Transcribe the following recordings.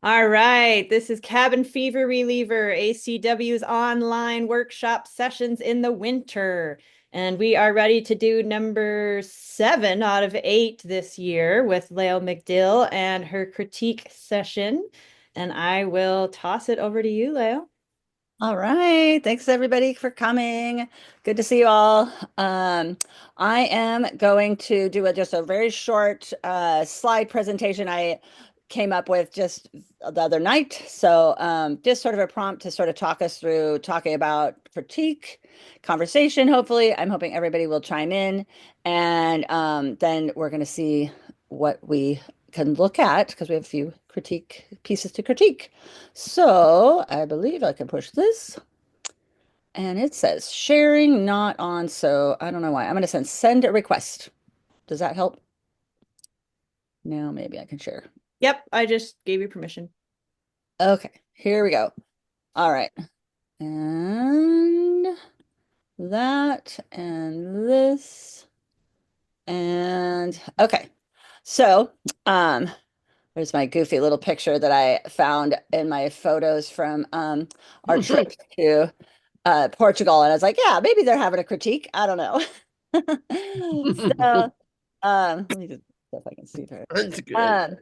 All right, this is Cabin Fever Reliever, ACW's online workshop sessions in the winter. And we are ready to do number 7 out of 8 this year with Layl McDill and her critique session. And I will toss it over to you, Layl. All right. Thanks everybody for coming. Good to see you all. I am going to do just a very short slide presentation I came up with just the other night. So just sort of a prompt to sort of talk us through talking about critique, conversation, hopefully. I'm hoping everybody will chime in. And then we're going to see what we can look at because we have a few critique pieces to critique. So I believe I can push this. And it says sharing not on. So I don't know why. I'm going to send a request. Does that help? Now maybe I can share. Yep, I just gave you permission. Okay, here we go. All right. And that and this. And okay. So, there's my goofy little picture that I found in my photos from our trip to Portugal, and I was like, yeah, maybe they're having a critique. I don't know. So, let me just see if I can see through it. That's good. Um,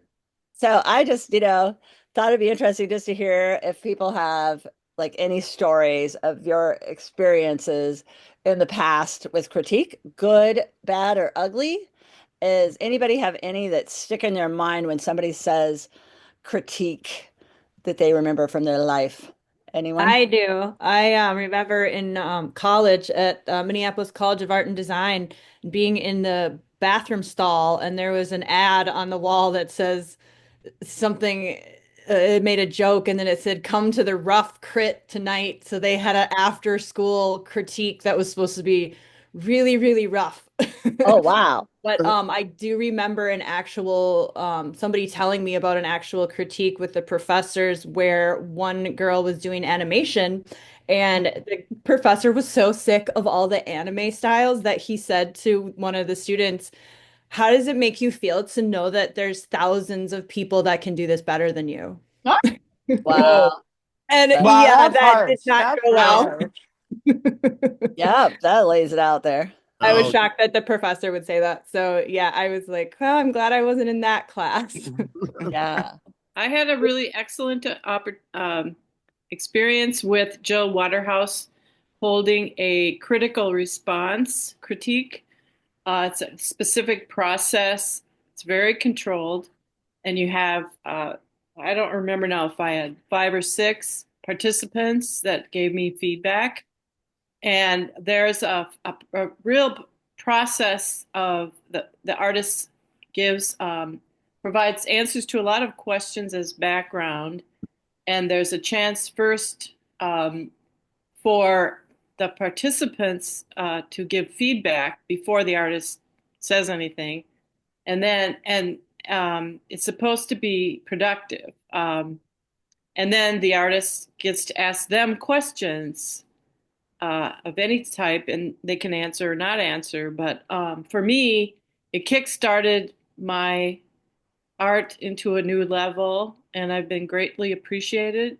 so I just, thought it'd be interesting just to hear if people have like any stories of your experiences in the past with critique, good, bad, or ugly. Does anybody have any that stick in their mind when somebody says critique that they remember from their life? Anyone? I do. I remember in college at Minneapolis College of Art and Design being in the bathroom stall, and there was an ad on the wall that says something. It made a joke, and then it said, "Come to the rough crit tonight." So they had an after school critique that was supposed to be really, really rough. Oh, wow. But I do remember an actual somebody telling me about an actual critique with the professors where one girl was doing animation and the professor was so sick of all the anime styles that he said to one of the students, "How does it make you feel to know that there's thousands of people that can do this better than you?" Whoa. Wow. And That- Wow, yeah, that's that did harsh. not That's go real well. harsh. yeah, that lays it out there. I was Oh, shocked that the professor would say that. So yeah, I was like, "Oh, I'm glad I wasn't in that class." Yeah. I had a really excellent experience with Jill Waterhouse holding a critical response critique. It's a specific process. It's very controlled, and you have I don't remember now if I had 5 or 6 participants that gave me feedback, and there's a real process of the artist gives provides answers to a lot of questions as background, and there's a chance first for the participants to give feedback before the artist says anything, and it's supposed to be productive. And then the artist gets to ask them questions of any type, and they can answer or not answer. But for me, it kick-started my art into a new level, and I've been greatly appreciative.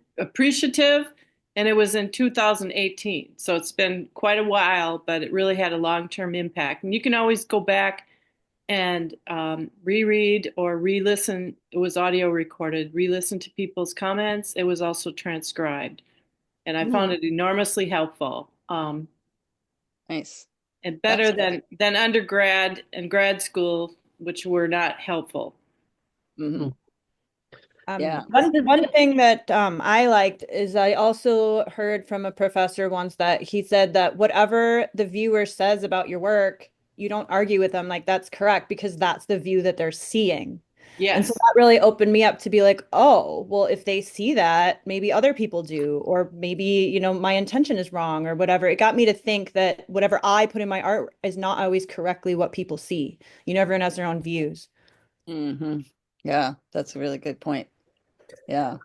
And it was in 2018, so it's been quite a while, but it really had a long-term impact. And you can always go back and reread or re-listen. It was audio recorded. Re-listen to people's comments. It was also transcribed, and I found Mm, it enormously helpful. nice. And That's better great. than undergrad and grad school, which were not helpful. Hmm. Yeah. One thing that I liked is I also heard from a professor once that he said that whatever the viewer says about your work, you don't argue with them like that's correct because that's the view that they're seeing. And so Yes. that really opened me up to be like, oh, well, if they see that, maybe other people do, or maybe, my intention is wrong or whatever. It got me to think that whatever I put in my art is not always correctly what people see. Everyone has their own views. Hmm. Yeah, that's a really good point. Yeah.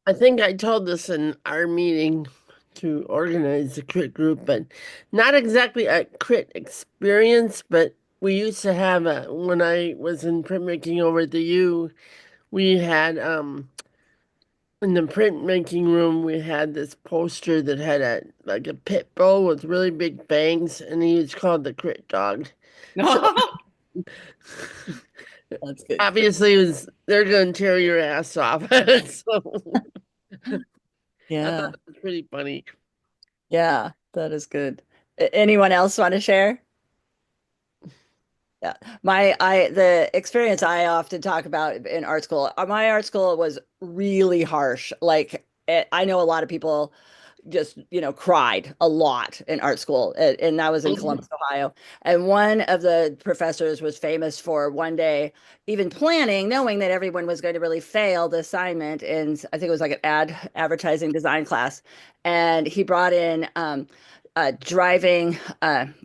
I think I told this in our meeting to organize the crit group, but not exactly a crit experience, but we used to have when I was in printmaking over at the U, we had in the printmaking room, we had this poster that had a pit bull with really big fangs, and he was called the Crit Dog. So That's good. obviously, they're going to tear your ass off. So I Yeah. thought that was pretty funny. Yeah, that is good. Anyone else want to share? Yeah. The experience I often talk about in art school, my art school was really harsh. Like I know a lot of people just, cried a lot in art school, and that was in Columbus, Ohio. And one of the professors was famous for one day even planning, knowing that everyone was going to really fail the assignment, and I think it was like an advertising design class. And he brought in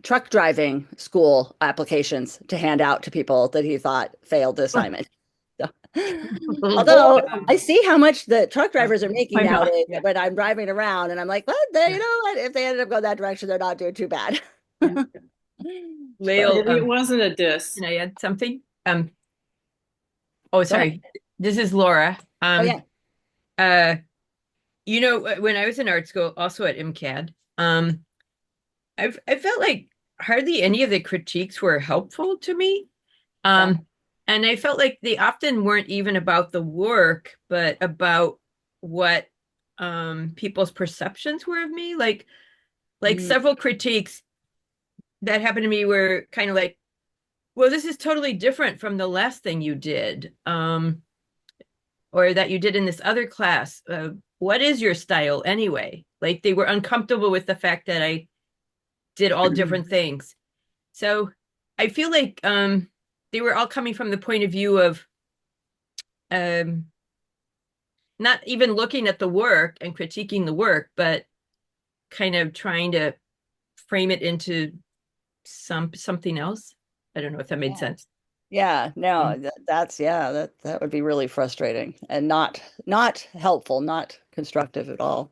truck driving school applications to hand out to people that he thought failed the assignment. So, although I see how much the truck drivers are making I know. nowadays Yeah. when I'm driving around, and I'm like, well, you know what? If they ended up going that direction, they're not doing too bad. But Layl, Maybe it wasn't a diss. can I add something? Oh, go ahead. sorry. This is Laura. Oh yeah, Uh, when I was in art school, also at MCAD, I felt like hardly any of the critiques were helpful to me. yeah. And I felt like they often weren't even about the work, but about what people's perceptions were of me. Like Mm, several critiques that happened to me were kind of like, well, this is totally different from the last thing you did, or that you did in this other class. What is your style anyway? Like they were uncomfortable with the fact that I did all different things. So I feel like they were all coming from the point of view of um, not even looking at the work and critiquing the work, but kind of trying to frame it into something else. I don't know if that made yeah. sense. Yeah, no, that would be really frustrating and not helpful, not constructive at all.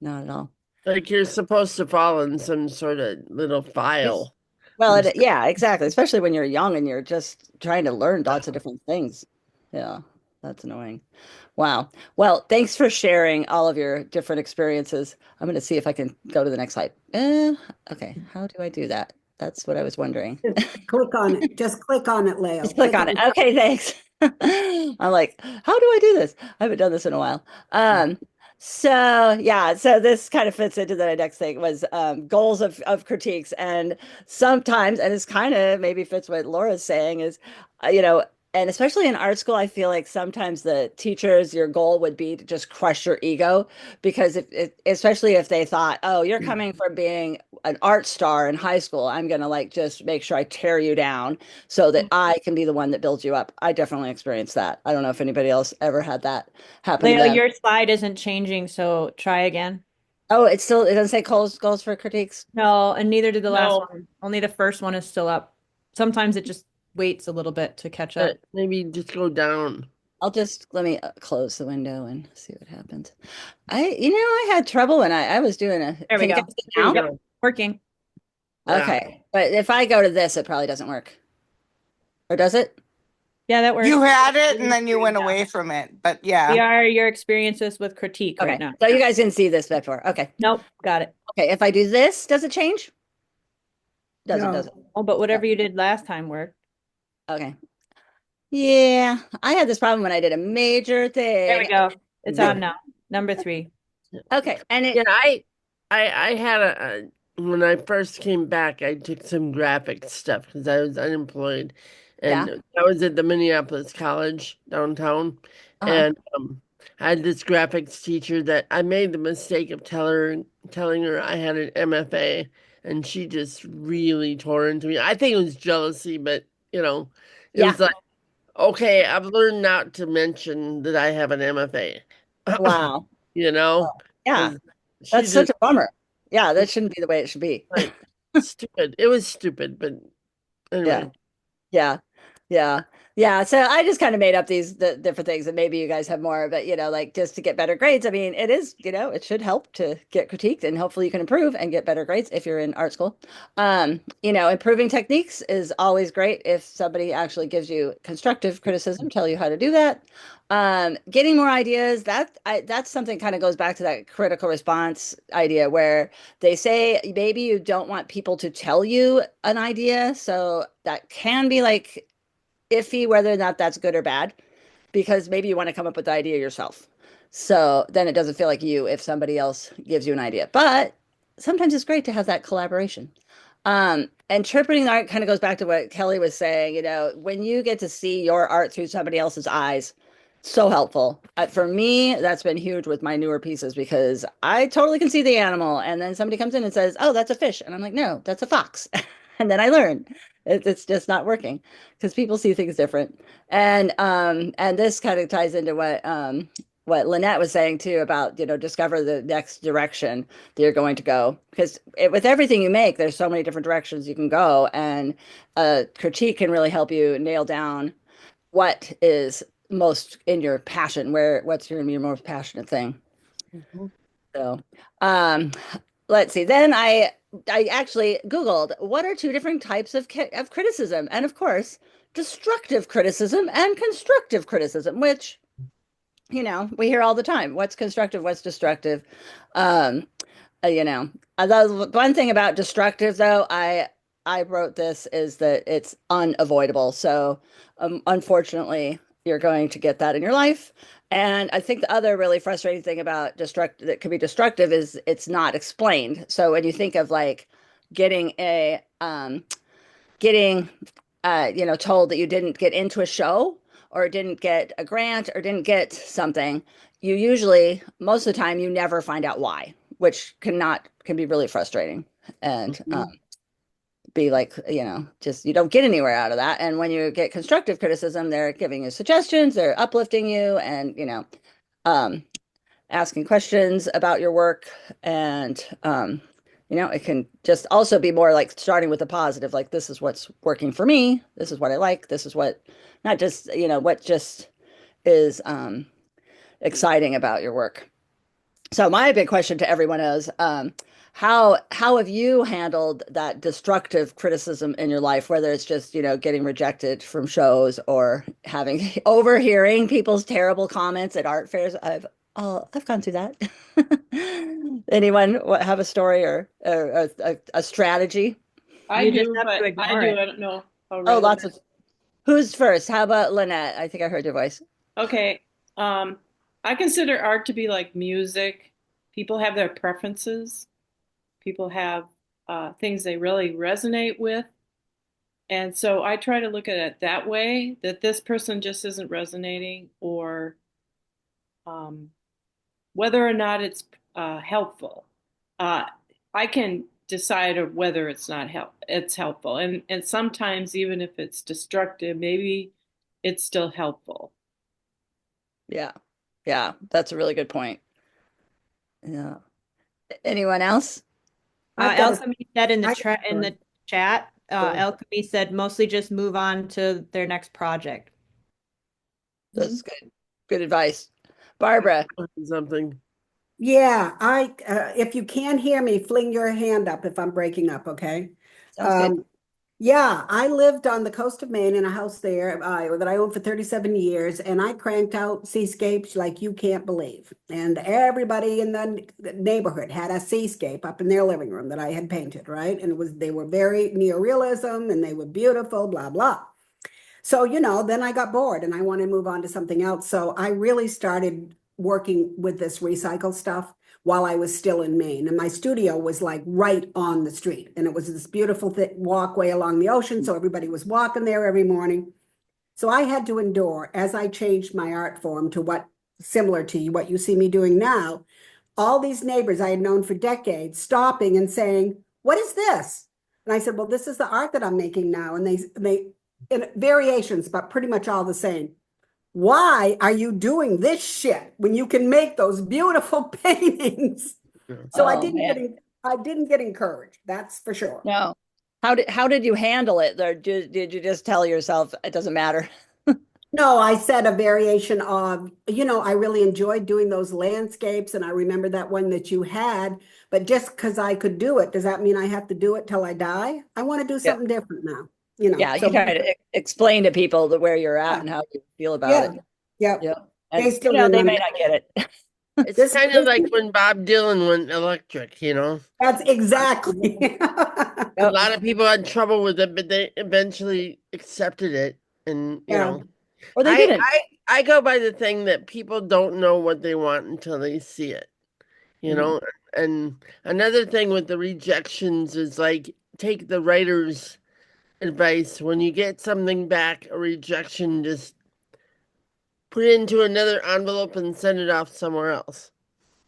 Not at all. Like you're supposed to fall in some sort of little file. Well, And yeah, exactly. Especially when you're young and you're just trying to learn lots of different things. Yeah, that's annoying. Wow. Well, thanks for sharing all of your different experiences. I'm going to see if I can go to the next slide. Okay, how do I do that? That's what I was wondering. Just click on it. Just click on it, Just Leo. click on it. Okay, thanks. I'm like, how do I do this? I haven't done this in a while. So yeah, so this kind of fits into the next thing was goals of critiques. And sometimes, and it's kind of maybe fits what Laura's saying is, and especially in art school, I feel like sometimes the teachers, your goal would be to just crush your ego because especially if they thought, oh, you're coming from being an art star in high school, I'm gonna like just make sure I tear you down so that I can be the one that builds you up. I definitely experienced that. I don't know if anybody else ever had that happen to Leo, them. your slide isn't changing, so try again. Oh, it doesn't say goals for critiques. No, and neither did the last No. one. Only the first one is still up. Sometimes it just waits a little bit to catch up. maybe just go down. Let me close the window and see what happens. I had trouble when I was doing There we can you go. guys see now? Yep, working. Yeah. Okay. But if I go to this, it probably doesn't work. Or does it? Yeah, that works. You had it and then you went away from it, but We yeah. are your experiences with critique Okay. right now. So you guys didn't see this before. Okay. Nope, got it. Okay. If I do this, does it change? Doesn't, No. does it? Oh, but whatever you did last time worked. Okay. Yeah. I had this problem when I did a major thing. There we go. It's on now. Number 3. Okay. And Yeah, I had when I first came back, I took some graphic stuff because I was unemployed, and Yeah. I was at the Minneapolis College downtown, Uh-huh. and I had this graphics teacher that I made the mistake of telling her I had an MFA, and she just really tore into me. I think it was jealousy, but it Yeah. was like, okay, I've learned not to mention that I have an MFA, Wow. you know, Yeah. 'cause she That's such just a bummer. Yeah, that shouldn't be the way it should be. like stupid. It was stupid, but Yeah. anyway. Yeah. Yeah. Yeah, so I just kind of made up the different things, and maybe you guys have more, but like just to get better grades. I mean, it is, it should help to get critiqued, and hopefully you can improve and get better grades if you're in art school. Improving techniques is always great if somebody actually gives you constructive criticism, tell you how to do that. Getting more ideas, that's something kind of goes back to that critical response idea where they say maybe you don't want people to tell you an idea, so that can be like iffy whether or not that's good or bad because maybe you want to come up with the idea yourself. So then it doesn't feel like you if somebody else gives you an idea. But sometimes it's great to have that collaboration. Interpreting art kind of goes back to what Kelly was saying. When you get to see your art through somebody else's eyes, so helpful. For me, that's been huge with my newer pieces because I totally can see the animal. And then somebody comes in and says, "Oh, that's a fish." And I'm like, "No, that's a fox." And then I learn it's just not working because people see things different. And this kind of ties into what Lynette was saying too about, discover the next direction that you're going to go. Because with everything you make, there's so many different directions you can go, and critique can really help you nail down what is most in your passion, what's your most passionate thing. Mhm. So, um, let's see. Then I actually Googled what are two different types of criticism, and of course, destructive criticism and constructive criticism, which we hear all the time. What's constructive? What's destructive? Um, the one thing about destructive though, I wrote this is that it's unavoidable. So, unfortunately, you're going to get that in your life. And I think the other really frustrating thing about that could be destructive is it's not explained. So when you think of like getting getting told that you didn't get into a show or didn't get a grant or didn't get something, you usually, most of the time, you never find out why, which can be really frustrating and Mhm. be like, just you don't get anywhere out of that. And when you get constructive criticism, they're giving you suggestions, they're uplifting you, and um, asking questions about your work. And it can just also be more like starting with a positive, like this is what's working for me, this is what I like, this is what, not just, what just is exciting about your work. So my big question to everyone is, how have you handled that destructive criticism in your life, whether it's just, getting rejected from shows or having overhearing people's terrible comments at art fairs? I've gone through that. Anyone have a story or a strategy? I You just do, have to but I ignore do. it. I don't know how Oh, relevant. lots of. Who's first? How about Lynette? I think I heard your voice. Okay. Um, I consider art to be like music. People have their preferences. People have things they really resonate with. And so I try to look at it that way, that this person just isn't resonating, or um, whether or not it's helpful. Uh, I can decide whether it's helpful. And sometimes even if it's destructive, maybe it's still helpful. Yeah. Yeah, that's a really good point. Yeah. Anyone else? I've got a, Alchemy said in the I got a story. chat, Sure. Alchemy said mostly just move on to their next project. That's good. Good advice. Barbara, Something. Yeah, if you can't hear me, fling your hand up if I'm breaking up, okay? sounds good. Um, yeah, I lived on the coast of Maine in a house there that I owned for 37 years, and I cranked out seascapes like you can't believe. And everybody in the neighborhood had a seascape up in their living room that I had painted, right? And they were very neorealism and they were beautiful, blah, blah. So, then I got bored and I wanted to move on to something else. So I really started working with this recycle stuff while I was still in Maine. And my studio was like right on the street. And it was this beautiful walkway along the ocean. So everybody was walking there every morning. So I had to endure as I changed my art form to similar to what you see me doing now, all these neighbors I had known for decades stopping and saying, "What is this?" And I said, "Well, this is the art that I'm making now." And they in variations, but pretty much all the same. Why are you doing this shit when you can make those beautiful paintings? So Oh man. I didn't get encouraged. That's for sure. No. How did you handle it? Or did you just tell yourself it doesn't matter? No, I said a variation of, I really enjoyed doing those landscapes and I remember that one that you had, but just because I could do it, does that mean I have to do it till I die? I want to do Yeah. something different now, Yeah, you so try to explain to people where you're at yeah, and how you feel about yeah, it. yeah. Yeah. They And still they may remember. not get it. It's This, kind of this, like when Bob Dylan went electric, you know? that's exactly. A Yep. lot of people had trouble with it, but they eventually accepted it. And, Yeah. Or they didn't. I go by the thing that people don't know what they want until they see it, you know? And another thing with the rejections is like take the writer's advice. When you get something back, a rejection, just put it into another envelope and send it off somewhere else.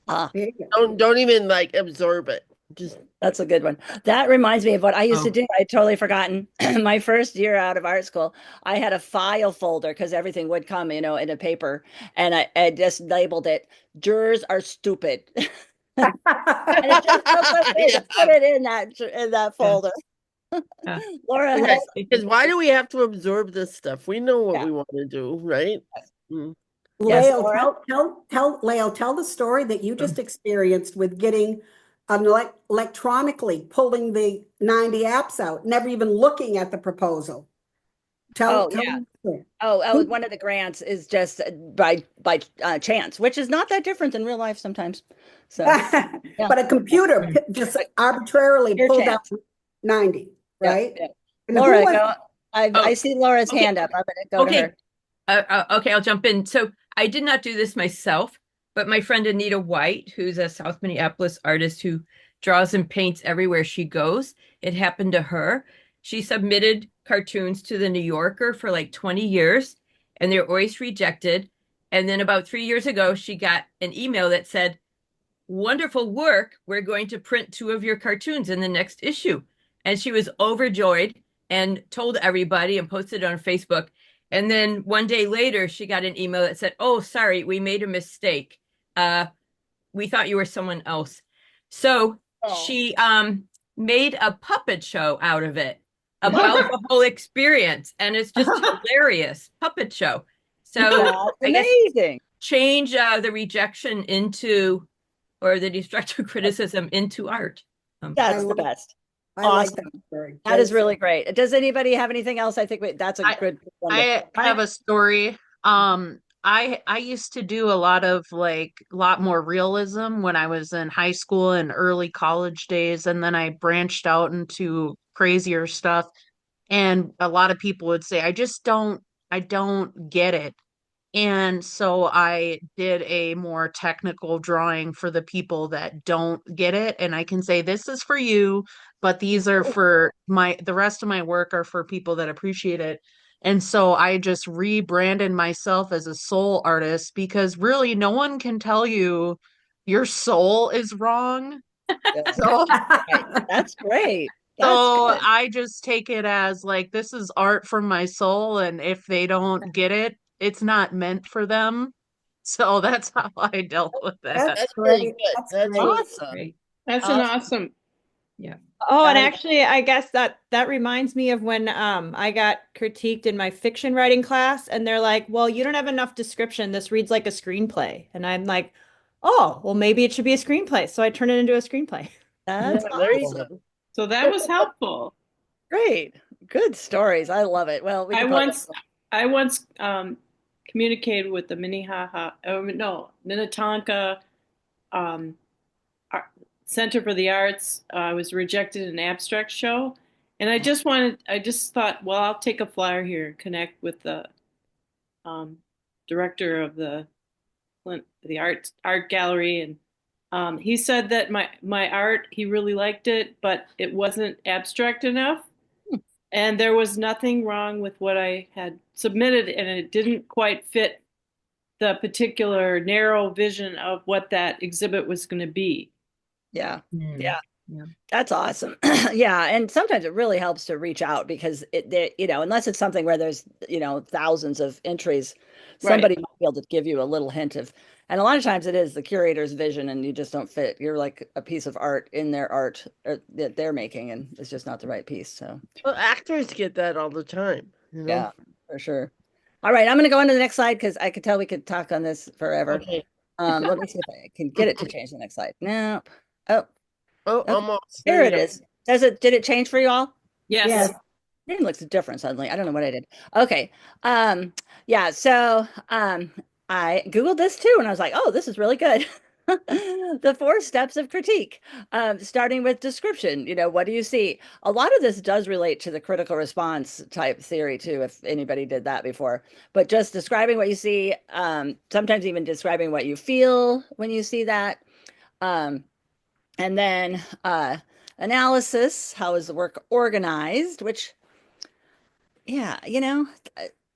Ah, There you go. Don't even like absorb it. Just that's a good one. That reminds me of what I used to Oh. do. I'd totally forgotten. My first year out of art school, I had a file folder because everything would come, in a paper, and I just labeled it "Jurors are stupid." And it just felt so good yeah. to put it in that Yeah. folder. Yeah. Laura Yeah, has, because why do we have to absorb this stuff? We know what yeah, we want to do, right? Mm. yes, Layl, Laura. tell the story that you just experienced with getting electronically pulling the 90 apps out, never even looking at the proposal. Oh Tell yeah. the story. Oh, Who- one of the grants is just by chance, which is not that different than real life sometimes. So yeah, But a computer just arbitrarily pure pulled out chance. 90, Yep, right? yep. And who Laura, was go. I Oh, see Laura's okay. hand up. I'm gonna go to Okay. her. Okay, I'll jump in. So I did not do this myself, but my friend Anita White, who's a South Minneapolis artist who draws and paints everywhere she goes, it happened to her. She submitted cartoons to the New Yorker for like 20 years, and they're always rejected. And then about 3 years ago, she got an email that said, "Wonderful work. We're going to print two of your cartoons in the next issue." And she was overjoyed and told everybody and posted it on Facebook. And then one day later, she got an email that said, "Oh, sorry, we made a mistake. Uh, we thought you were someone else." So Oh, she made a puppet show out of it about the whole experience. And it's just hilarious puppet show. So that's I guess amazing. change the rejection into or the destructive criticism into art. I That's the like best. I like Awesome. that story. That is really great. Does anybody have anything else? I think that's a I good one to. I have a story. I used to do a lot of lot more realism when I was in high school and early college days, and then I branched out into crazier stuff. And a lot of people would say, I don't get it. And so I did a more technical drawing for the people that don't get it. And I can say, this is for you, but these are for the rest of my work are for people that appreciate it. And so I just rebranded myself as a soul artist because really no one can tell you your soul is wrong. Yeah. So Right. That's great. That's so good. I just take it as like this is art from my soul, and if they don't get it, it's not meant for them. So that's how I dealt with that. That's That's really great. good. That's That's great. really Awesome. Great. That's an Awesome. awesome. Yeah. Oh, and That is actually, I guess that reminds me of when I got critiqued in my fiction writing class, and they're like, "Well, you don't have enough description. This reads like a screenplay." And I'm like, "Oh, well, maybe it should be a screenplay." So I turn it into a screenplay. yeah, that's there you awesome. go. So that was helpful. Great. Good stories. I love it. Well, we I can once I once communicated with the Minnehaha, oh no, Minnetonka um, Ar- Center for the Arts. I was rejected in an abstract show, and I just thought, well, I'll take a flyer here and connect with the um, director of the art gallery, and he said that my art, he really liked it, but it wasn't abstract enough. And there was nothing wrong with what I had submitted, and it didn't quite fit the particular narrow vision of what that exhibit was going to be. Yeah. Mm. Yeah. Yeah. That's awesome. Yeah, and sometimes it really helps to reach out because unless it's something where there's, thousands of entries, Right. somebody might be able to give you a little hint of, and a lot of times it is the curator's vision and you just don't fit. You're like a piece of art in their art that they're making and it's just not the right piece. So, Well, actors get that all the time, you know? yeah, for sure. All right, I'm going to go on to the next slide because I could tell we could talk on this forever. Okay. Let me see if I can get it to change the next slide. Nope. Oh, Oh, okay. almost. There There it you is. Did it change for you all? Yes. Yes. It looks different suddenly. I don't know what I did. Okay. Yeah, so I Googled this too, and I was like, oh, this is really good. The 4 steps of critique, starting with description. What do you see? A lot of this does relate to the critical response type theory too, if anybody did that before. But just describing what you see, sometimes even describing what you feel when you see that. Um, and then analysis, how is the work organized, which yeah,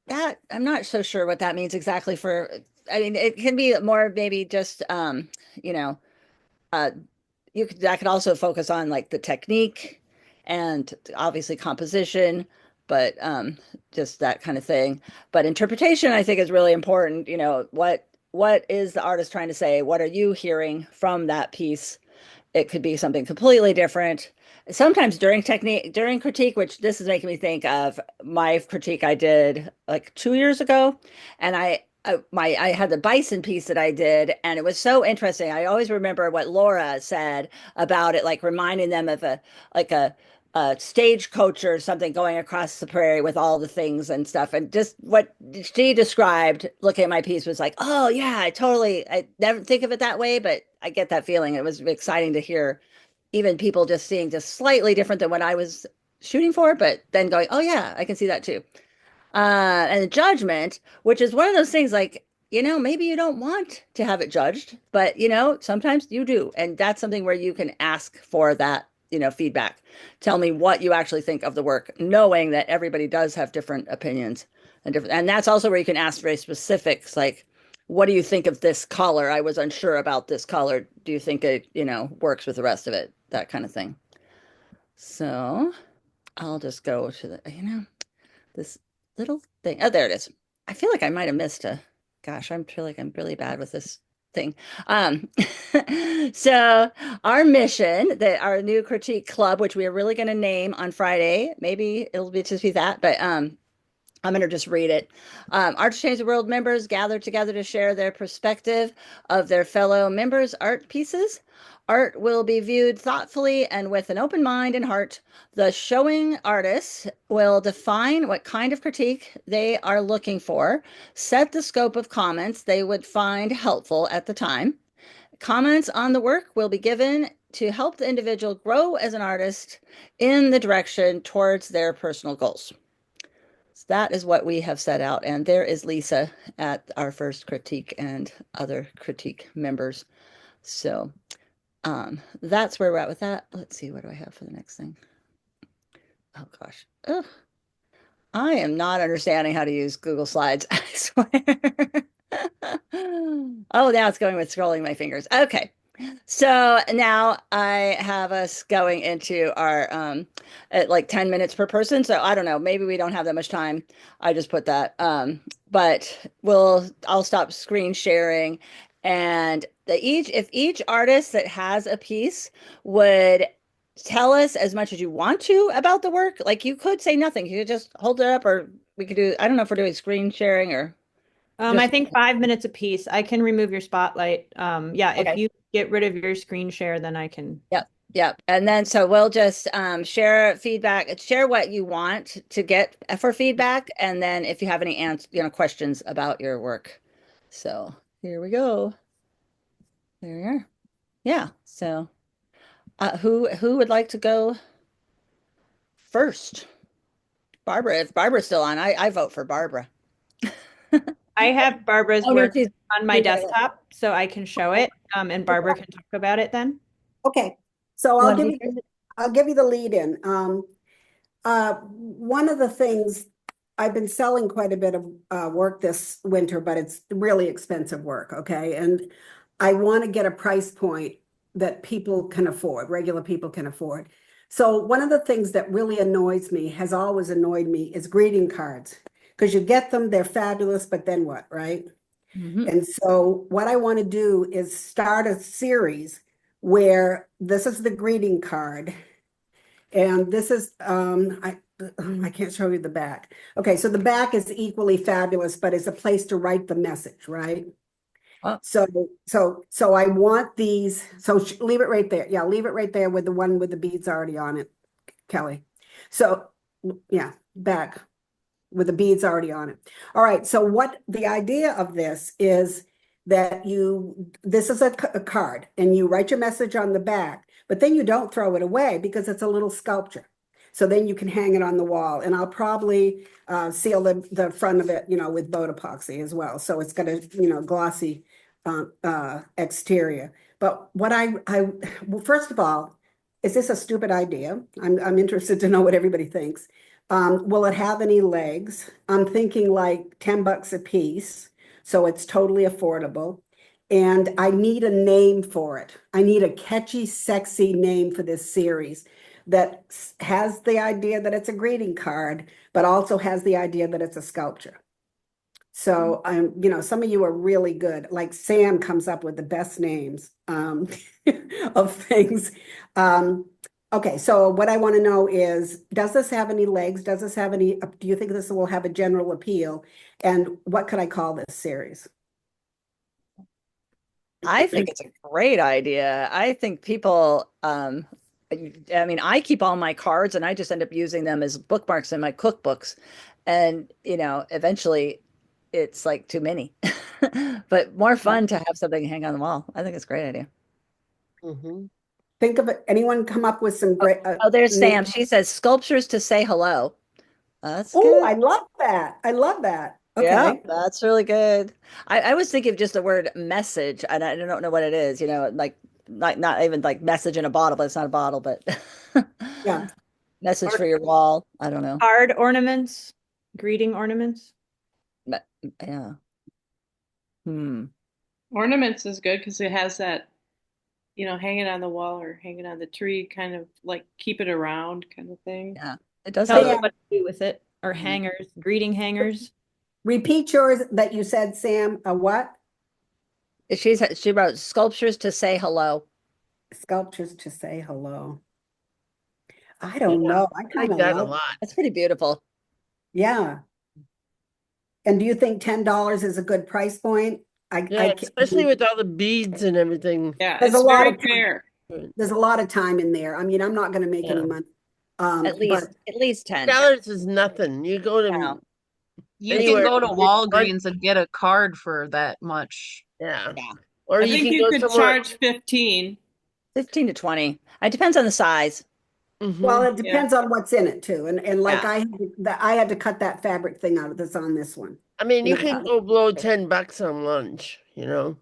that I'm not so sure what that means exactly for, I mean, it can be more maybe just you know, uh that could also focus on like the technique and obviously composition, but just that kind of thing. But interpretation I think is really important, what is the artist trying to say? What are you hearing from that piece? It could be something completely different. Sometimes during critique, which this is making me think of my critique I did like 2 years ago, and I had the bison piece that I did, and it was so interesting. I always remember what Laura said about it, like reminding them of a stagecoach or something going across the prairie with all the things and stuff. And just what she described, looking at my piece, was like, oh yeah, I never think of it that way, but I get that feeling. It was exciting to hear even people just seeing just slightly different than what I was shooting for, but then going, oh yeah, I can see that too. And the judgment, which is one of those things like, maybe you don't want to have it judged, but sometimes you do. And that's something where you can ask for that, feedback. Tell me what you actually think of the work, knowing that everybody does have different opinions and that's also where you can ask very specifics, like, what do you think of this color? I was unsure about this color. Do you think it, works with the rest of it? That kind of thing. So I'll just go to this little thing. Oh, there it is. I feel like I might have missed gosh, I feel like I'm really bad with this thing. Um, so our mission, that our new critique club, which we are really going to name on Friday, maybe it'll be just be that, but I'm going to just read it. Art to Change the World members gather together to share their perspective of their fellow members' art pieces. Art will be viewed thoughtfully and with an open mind and heart. The showing artists will define what kind of critique they are looking for, set the scope of comments they would find helpful at the time. Comments on the work will be given to help the individual grow as an artist in the direction towards their personal goals. So that is what we have set out. And there is Lisa at our first critique and other critique members. So that's where we're at with that. Let's see, what do I have for the next thing? Oh gosh. Ugh. I am not understanding how to use Google Slides, I swear. Oh, now it's going with scrolling my fingers. Okay. So now I have us going into our at like 10 minutes per person. So I don't know, maybe we don't have that much time. I just put that. But I'll stop screen sharing, and if each artist that has a piece would tell us as much as you want to about the work, like you could say nothing. You could just hold it up, or we could do, I don't know if we're doing screen sharing or I just think 5 minutes a piece. I can remove your spotlight. Yeah, if okay. you get rid of your screen share, then I can. Yep. Yep. And then so we'll just share feedback, share what you want to get for feedback. And then if you have any questions about your work. So here we go. There we are. Yeah. So who would like to go first? Barbara, if Barbara's still on, I vote for Barbara. I have Barbara's Oh, no, work on my desktop, so I can show it. And Barbara can talk about it then. Okay. So What I'll give you the lead in. One of the things, I've been selling quite a bit of work this winter, but it's really expensive work, okay? And I want to get a price point that people can afford, regular people can afford. So one of the things that really has always annoyed me, is greeting cards. Because you get them, they're fabulous, but then what, right? Mhm. And so what I want to do is start a series where this is the greeting card. And this is, I can't show you the back. Okay, so the back is equally fabulous, but it's a place to write the message, right? Oh. So I want these, so leave it right there. Yeah, leave it right there with the one with the beads already on it, Kelly. So, yeah, back with the beads already on it. All right, so what the idea of this is that this is a card and you write your message on the back, but then you don't throw it away because it's a little sculpture. So then you can hang it on the wall, and I'll probably seal the front of it, with boat epoxy as well. So it's got a, glossy exterior. But well, first of all, is this a stupid idea? I'm interested to know what everybody thinks. Will it have any legs? I'm thinking like $10 a piece, so it's totally affordable. And I need a name for it. I need a catchy, sexy name for this series that has the idea that it's a greeting card, but also has the idea that it's a sculpture. So some of you are really good. Like Sam comes up with the best names of things. Okay, so what I want to know is, does this have any legs? Does this have any, do you think this will have a general appeal? And what could I call this series? I think it's a great idea. I think people, I mean, I keep all my cards and I just end up using them as bookmarks in my cookbooks. And, eventually it's like too many, but more fun to have something hang on the wall. I think it's a great idea. Think of it. Anyone come up with some great? Oh, there's Sam. She says sculptures to say hello. That's Oh, good. I love that. I love that. Yeah, Okay. that's really good. I was thinking of just the word message, and I don't know what it is, like not even like message in a bottle, but it's not a bottle, but Yeah. message for your wall. I don't know. Card ornaments, greeting ornaments. Yeah. Ornaments is good because it has that, hanging on the wall or hanging on the tree, kind of like keep it around kind of thing. Yeah, it does Tell have us what to do with it. Or hangers, greeting hangers. Repeat yours that you said, Sam. A what? She wrote sculptures to say hello. Sculptures to say hello. I don't know. I kind like of that a love. lot. That's pretty beautiful. Yeah. And do you think $10 is a good price point? Yeah, especially with all the beads and everything. Yeah, There's it's a lot very of time. fair. There's a lot of time in there. I mean, I'm not going to make any money. At least 10. $10 is nothing. You go to Yeah. You anywhere, can go to you get Walgreens and get a card for that much. Yeah. Yeah. Or I you think can you go could somewhere. charge 15. 15 to 20. It depends on the size. Well, it depends on what's in it too. And like Yeah. I had to cut that fabric thing out that's on this one. I mean, you know, can go blow $10 on lunch, Yeah.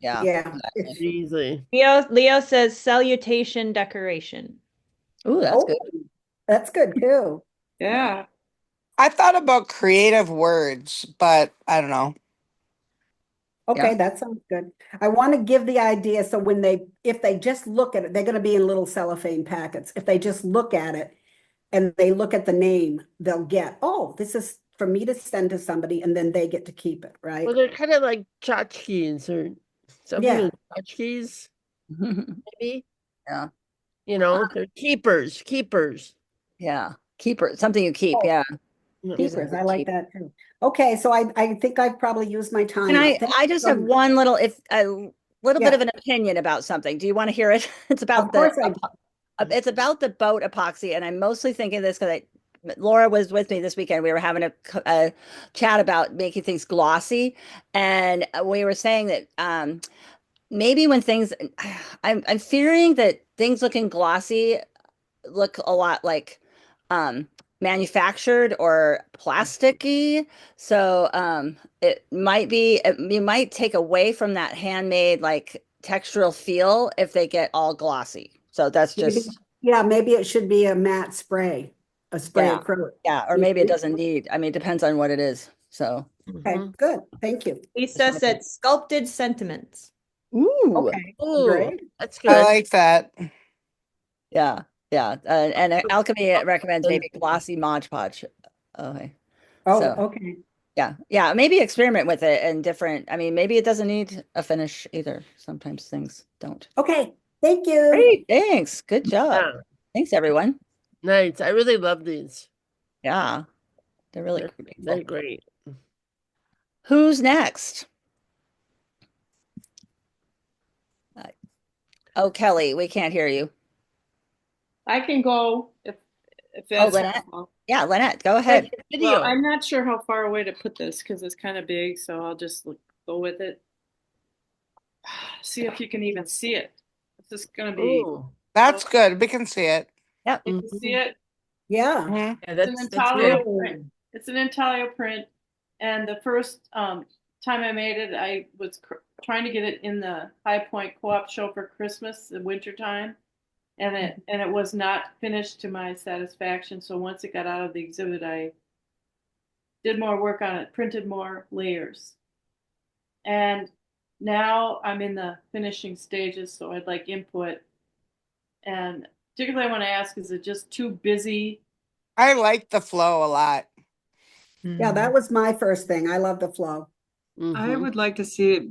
Yeah. easily. Leo says salutation decoration. Ooh, that's Oh, good. that's good too. Yeah. I thought about creative words, but I don't know. Okay, Yeah. that sounds good. I want to give the idea so if they just look at it, they're going to be in little cellophane packets. If they just look at it and they look at the name, they'll get, oh, this is for me to send to somebody, and then they get to keep it, right? Well, they're kind of like tchotchkes or something. Yeah. Tchotchkes, maybe. Yeah. They're keepers. Yeah. Keeper, something you keep. Oh, Yeah. Keepers, I like that too. Okay, so I think I've probably used my time. And Thank I you just so have much. one little bit Yeah. of an opinion about something. Do you want to hear it? It's Of about course it's about the boat epoxy, and I'm mostly thinking this because Laura was with me this weekend. We were having a chat about making things glossy, and we were saying that maybe when things, I'm fearing that things looking glossy look a lot like manufactured or plasticky. So you might take away from that handmade like textural feel if they get all glossy. So that's just maybe it should be a matte spray, a spray yeah. acrylic. Yeah, or maybe it doesn't need. I mean, it depends on what it is. So Okay, good. Thank you. Lisa said sculpted sentiments. ooh, Okay, Ooh, great. that's I good. like that. yeah, yeah. And Alchemy recommends maybe glossy Mod Podge. Okay. Oh, So okay. yeah, maybe experiment with it and different. I mean, maybe it doesn't need a finish either. Sometimes things don't. Okay, thank you. Great, thanks. Good job. Yeah. Thanks, everyone. Nice. I really love these. Yeah, they're really They're beautiful. great. Who's next? Oh, Kelly, we can't hear you. I can go if Oh, that's Lynette. helpful. Yeah, Lynette, go Hey, ahead. video. Well, I'm not sure how far away to put this because it's kind of big, so I'll just go with it. See if you can even see it. This is gonna be. Ooh. That's good. We can see it. Yep. You can see it. Yeah. Mhm. Yeah, It's an that's good. intaglio print. It's an intaglio print, and the first time I made it, I was trying to get it in the High Point Co-op show for Christmas, the winter time, and it was not finished to my satisfaction. So once it got out of the exhibit, I did more work on it, printed more layers, and now I'm in the finishing stages. So I'd like input, and particularly I want to ask: is it just too busy? I like the flow a lot. Yeah, that was my first thing. I love the flow. I would like to see it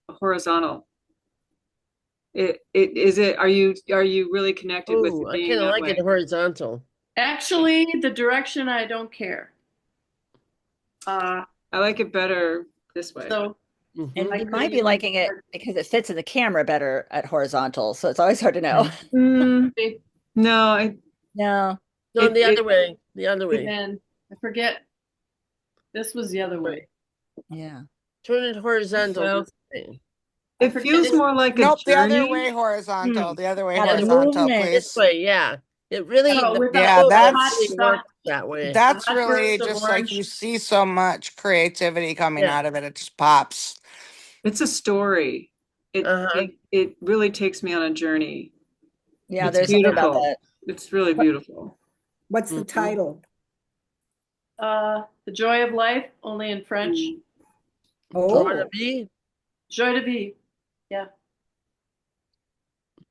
horizontal. Are you really connected with Ooh, it I being kind of that like way? it horizontal. Actually, the direction I don't care. I like it better this way. So And I you could might be even liking it because it fits in the camera better at horizontal. So it's always hard to know. Mm, no, No. No, the other it- way. The other way. and I forget. This was the other way. Yeah. Turn it horizontal Well, this way. it feels more like a Nope, the other journey. way horizontal. The other way Yeah, the horizontal, movement. This please. way, yeah. It really, Oh, the with Yeah, flow that's really works that way. that's hot really burst of just like orange. you see so much creativity coming Yeah. out of it. It just pops. It's a story. Uh-huh. It really takes me on a journey. Yeah, It's there's something about beautiful. that. It's really beautiful. What's the title? The Joy of Life, only in French. Joy Oh, to be. Joy de vie. Yeah.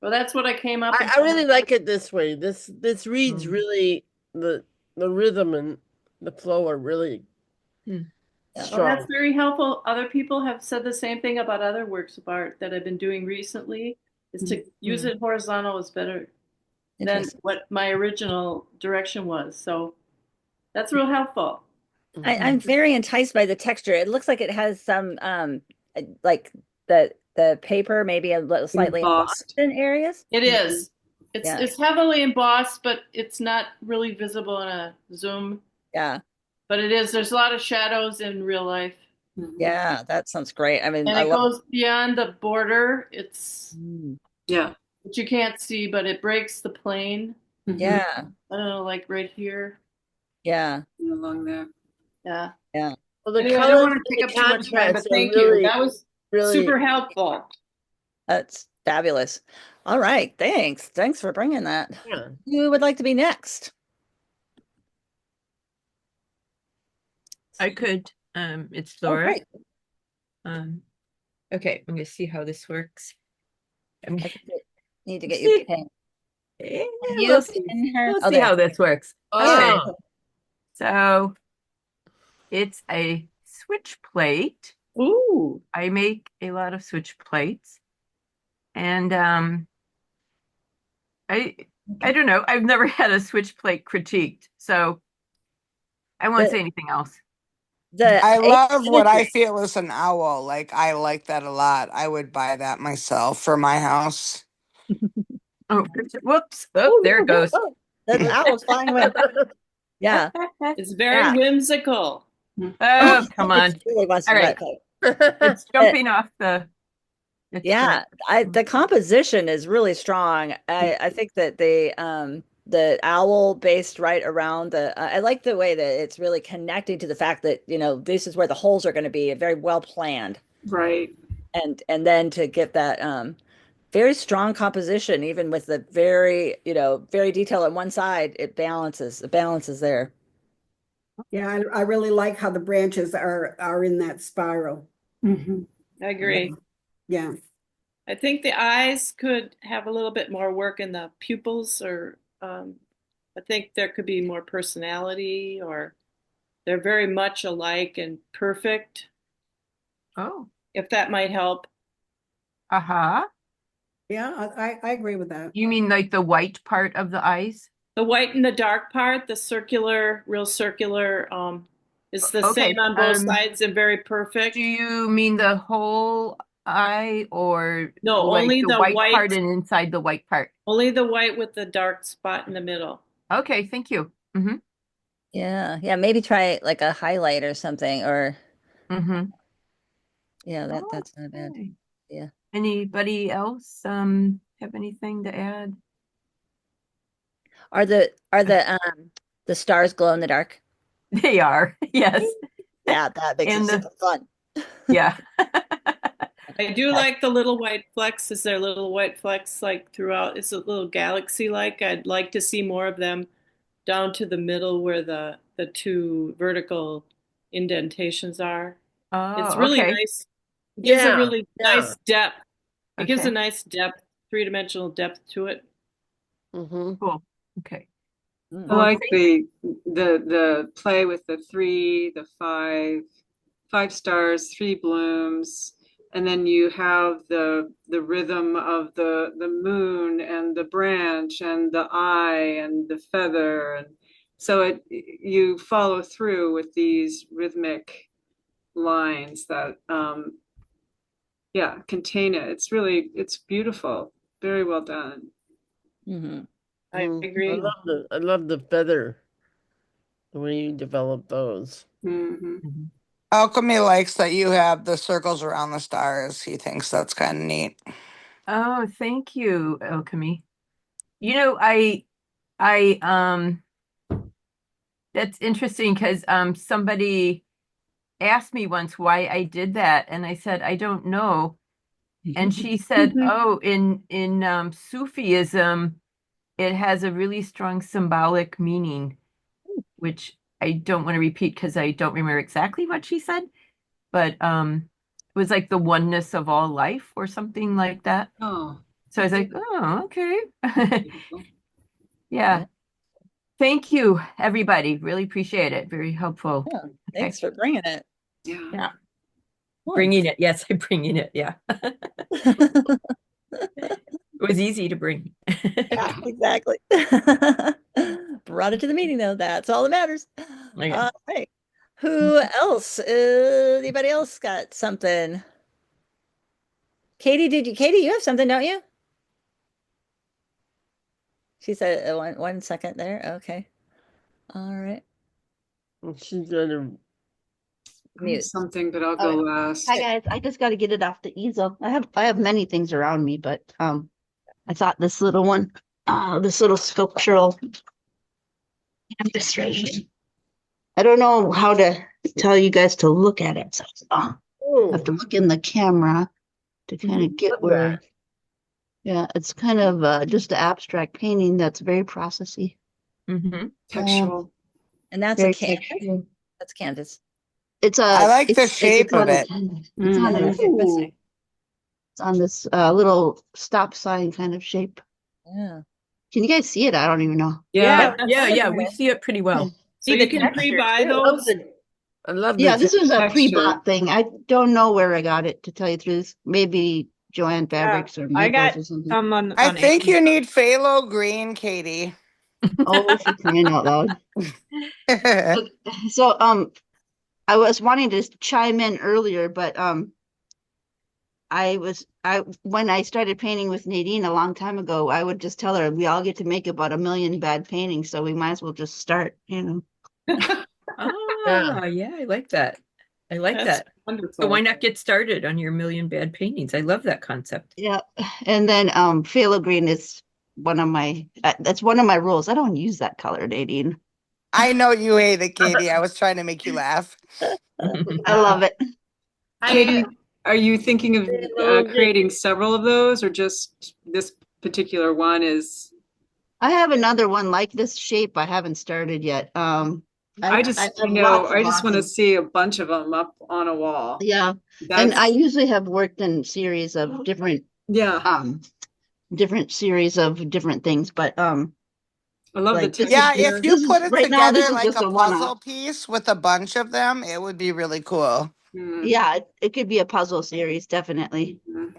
Well, that's what I came up with. I really like it this way. This reads Mm. really the rhythm and the flow are really Yeah. Well, strong. that's very helpful. Other people have said the same thing about other works of art that I've been doing recently, is to use it horizontal is better than Interesting. what my original direction was. So that's real helpful. I'm very enticed by the texture. It looks like it has some like the paper maybe a little slightly embossed Embossed. in areas. It is. Yeah. It's heavily embossed, but it's not really visible in a zoom. Yeah. But it is. There's a lot of shadows in real life. Yeah, that sounds great. I mean, And I it love goes beyond the border. It's Yeah. what you can't see, but it breaks the plane. Yeah. I don't know, like right here. Yeah. Along there. Yeah. Yeah. Well, the Anyway, I don't colors want to and take the up too much time, but contrasts are thank you. really, That was really super helpful. That's fabulous. All right. Thanks. Thanks for bringing that. yeah. Who would like to be next? I could. It's Oh, Laura. great. Okay, I'm gonna see how this works. I'm I need to get you see. pinned. Yeah, You we'll see. pin her. We'll Oh, see there. how this works. Okay. Oh, So it's a switch plate. Ooh. I make a lot of switch plates. And I don't know. I've never had a switch plate critiqued, so I won't say The anything else. I love what I asymmetry. feel is an owl. Like I like that a lot. I would buy that myself for my house. Oh, whoops. Oh, there it goes. Oh, the owl's flying away. Yeah. It's very Yeah. whimsical. Oh, come on. It really wants to All right. butt. It's jumping off the Yeah, the composition is really strong. I think that the owl based right around the I like the way that it's really connecting to the fact that, this is where the holes are going to be very well planned. Right. And then to get that very strong composition, even with the very, very detailed on one side, it balances. The balance is there. yeah, I really like how the branches are in that spiral. I agree. Yeah. I think the eyes could have a little bit more work in the pupils, or I think there could be more personality, or they're very much alike and perfect, Oh, if that might help. uh-huh. Yeah, I agree with that. You mean like the white part of the eyes? The white and the dark part, the circular, real circular, is the Okay. same on both sides and very perfect. Do you mean the whole eye or No, like only the the white white, part and inside the white part? only the white with the dark spot in the middle. Okay, thank you. Yeah, yeah, maybe try like a highlight or something, or yeah, that's not bad. Okay. Yeah. Anybody else have anything to add? Are the stars glow in the dark? They are, yes. Yeah, that makes it And super fun. yeah. I do like the little white flecks. Is there little white flecks like throughout? It's a little galaxy like. I'd like to see more of them down to the middle where the two vertical indentations are. It's Oh, really okay. nice. It gives a Yeah, really yeah. nice depth. It gives a Okay. nice depth, three-dimensional depth to it. Mm-hmm. Cool. Okay. I Well, like the play with the three, the five stars, three blooms, and then you have the rhythm of the moon and the branch and the eye and the feather, and so you follow through with these rhythmic lines that yeah, contain it. It's beautiful, very well done. Hmm. I agree. I love the feather, the way you develop those. Hmm. Alchemy likes that you have the circles around the stars. He thinks that's kind of neat. oh, thank you, Alchemy. You know, I that's interesting because somebody asked me once why I did that, and I said I don't know. And she said, "Oh, in Sufism, it has a really strong symbolic meaning," which I don't want to repeat because I don't remember exactly what she said, but it was like the oneness of all life or something like that. Oh, So I was like, "Oh, okay." beautiful. Yeah. Yeah. Thank you, everybody. Really appreciate it. Very helpful. Yeah, Okay. thanks for bringing it. Yeah. Yeah. Fun. Bringing it. Yes, I'm bringing it. Yeah. It was easy to bring. Yeah, exactly. Brought it to the meeting though. That's all that matters. Okay. All right. Who else? Anybody else got something? Katie, you have something, don't you? She said 1 second there. Okay. All right. And she's gonna. I have Mute. something, but I'll Oh, go last. hi guys. I just got to get it off the easel. I have many things around me, but I thought this little one, this little sculptural canvas right here. I don't know how to tell you guys to look at it, so I have to look in the camera to kind of get where. Yeah, it's kind of just an abstract painting that's very processy. Textual. And that's a Very canvas. textural. That's canvas. It's I like the it's shape of on a it. canvas. Mm. It's on this little stop sign kind of shape. Yeah. Can you guys see it? I don't even know. Yeah. Yeah. We see it pretty well. So See you the can texture, pre-buy too. those. I love Yeah, the this was a texture. pre-bought thing. I don't know where I got it, to tell you the truth. Maybe Joanne Fabrics or I got Maples or something. some I on think you Amazon. need phthalo green, Katie. Oh, for crying out loud. So, I was wanting to chime in earlier, but when I started painting with Nadine a long time ago, I would just tell her we all get to make about 1 million bad paintings, so we might as well just start, Yeah, I like that. I like That's that. So wonderful. why not get started on your million bad paintings? I love that concept. Yeah. And then phthalo green is that's one of my rules. I don't use that color, Nadine. I know you hate it, Katie. I was trying to make you laugh. I love it. Katie, are you thinking of creating several of those, or just this particular one is? I have another one like this shape I haven't started yet. I just have I just want to of- see a bunch of them up on a wall. Yeah. And That's I usually have worked in series of different yeah. series of different things, but I love like the this Yeah, texture. if you put it right now, together this is like just a a puzzle one-off. piece with a bunch of them, it would be really cool. Mm. Yeah, it could be a puzzle series, definitely. Mhm.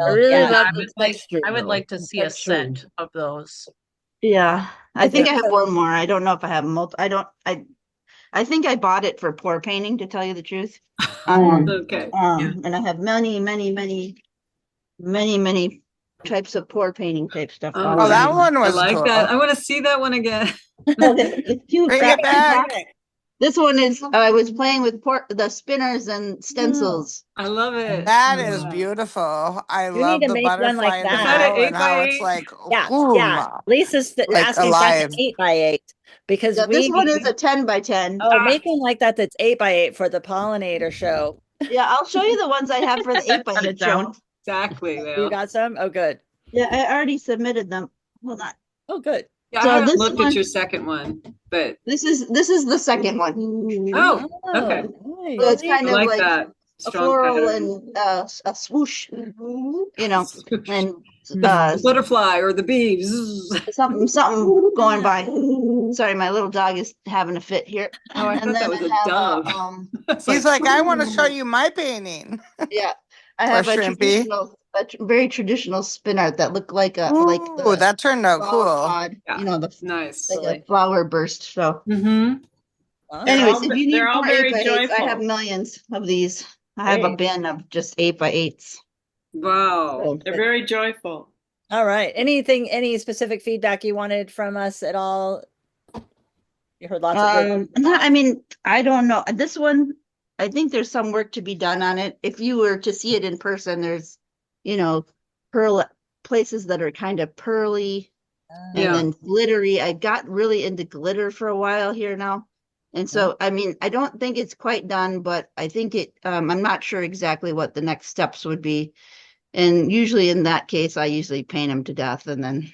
I really Yeah, love I the would like texture. I would though. like to The see a texture. set of those. Yeah, I think Okay. I have one more. I don't know if I have multi. I think I bought it for pour painting, to tell you the truth. Okay. And I have many types of pour painting type stuff Oh, all Oh, that around. one I was like that. cool. I want to see that one again. Okay, if you Bring grab it the back, back. this one is, I was playing with the spinners and stencils. I love it. That is Yeah. beautiful. I You need love to the make one like butterfly in the Is that. that an middle and eight by how it's eight? like, Yeah, boom, yeah. Lisa's like asking if that's an alive. 8x8 because Yeah, this one is a 10 by 10. oh, make one like that that's 8x8 for the pollinator show. Yeah, I'll show you the ones I have for the 8 by On 8 its own. show. Exactly, You Layl. got some? Oh, good. Yeah, I already submitted them. Hold on. Oh, good. Yeah, I So haven't this looked one, at your second one, but this is the second one. oh, okay. Oh, So nice. it's kind I of like like that a strong floral pattern. and a swoosh, and The butterfly or the bees. something going by. Sorry, my little dog is having a fit here. Oh, I And thought that then was I a have dove. It's He's like, like, I want to show you my painting. yeah, I Poor have Shrimpy. very traditional spin art that look like Ooh, the that turned out flower cool. pod, yeah, the nice. like a flower burst. So, Mm-hmm. anyways, if you They're need all more 8 very by 8s, I have joyful. millions of these. I have a Great. bin of just 8 by 8s. Wow. They're very joyful. All right. Any specific feedback you wanted from us at all? You heard lots of good. No, I mean, I don't know. This one, I think there's some work to be done on it. If you were to see it in person, there's, you know, pearl places that are kind of pearly and Yeah. then glittery. I got really into glitter for a while here now. And so, I mean, I don't think it's quite done, but I think I'm not sure exactly what the next steps would be. And usually in that case, I usually paint them to death. And then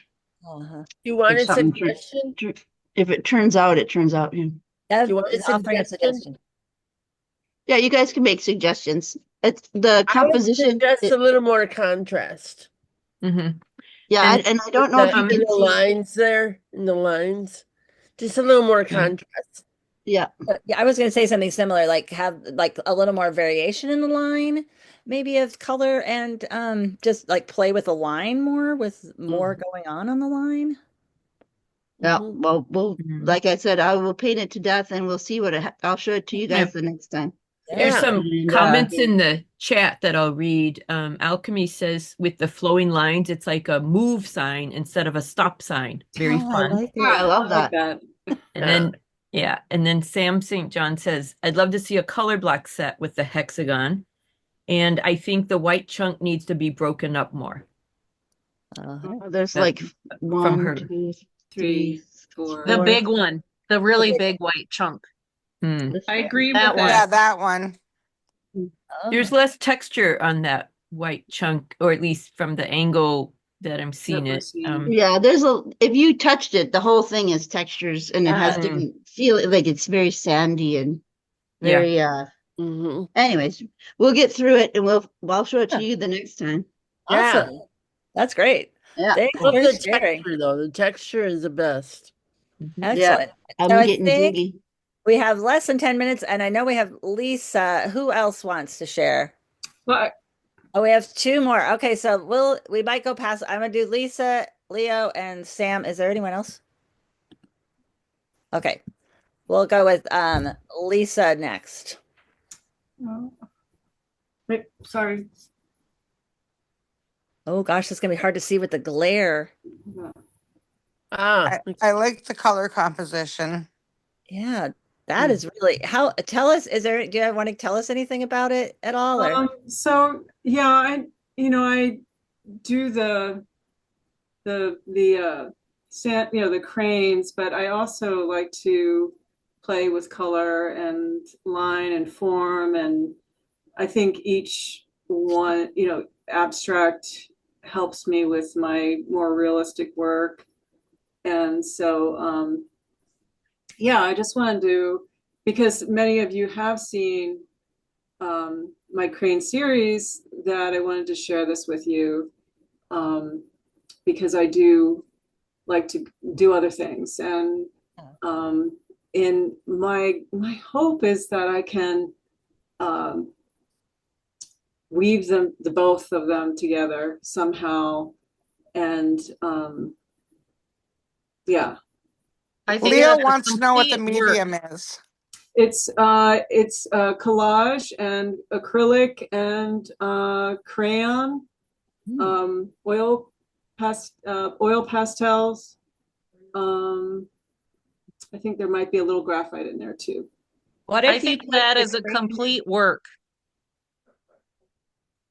Uh-huh. You if want a something, suggestion? if it turns out, it turns out. Yeah. That You want a is offering a suggestion? suggestion. Yeah, you guys can make suggestions. It's the I would composition. suggest a little more contrast. Mm-hmm. Yeah, And and I don't know if you In can the see. lines there, in the lines. Just a little more contrast. Yeah, Yeah, I was going to say something similar, like have like a little more variation in the line, maybe of color and just like play with the line more with more going on the line. yeah. Mhm. Well, Mhm. like I said, I will paint it to death, and we'll see I'll show it to you guys the next time. There's Yeah. some And, comments in the chat that I'll read. Alchemy says with the flowing lines, it's like a move sign instead of a stop sign. Very Oh, I fun. like Yeah, I it. love like that. that. And then, yeah, and then Sam St. John says, I'd love to see a color block set with the hexagon. And I think the white chunk needs to be broken up more. There's That- like from one, her. 2, 3, 3, 4. The four. big one, the really big white chunk. Hmm. This I one. agree That with one. Yeah, that. that one. There's less texture on that white chunk, or at least from the angle that I'm seeing we're it. seeing. Yeah, if you touched it, the whole thing is textures, and it has Mm. different feel. Like it's very sandy and Yeah. very. Mhm. Anyways, we'll get through it, and I'll show it to you the next time. Yeah. Awesome. That's great. Yeah, Thanks Love for the sharing. texture though. The texture is the best. Excellent. I'm So I getting think jiggy. we have less than 10 minutes, and I know we have Lisa. Who else wants to share? Well, Oh, we have two more. Okay, so we might go past. I'm gonna do Lisa, Leo, and Sam. Is there anyone else? Okay. We'll go with Lisa next. wait, sorry. Oh gosh, it's gonna be hard to see with the glare. Ah, I like the color composition. Yeah, that is really how tell us, do you want to tell us anything about it at all? Or So yeah, I do the sand, the cranes, but I also like to play with color and line and form, and I think each one, abstract helps me with my more realistic work. And so, yeah, I just wanted to, because many of you have seen my crane series, that I wanted to share this with you, because I do like to do other things. And in my hope is that I can weave the both of them together somehow, and Yeah. I think Leo that's a wants to know what the complete work. medium is. It's collage and acrylic and crayon, oil pastels. I think there might be a little graphite in there too. What I if you think put that the is a crane- complete work.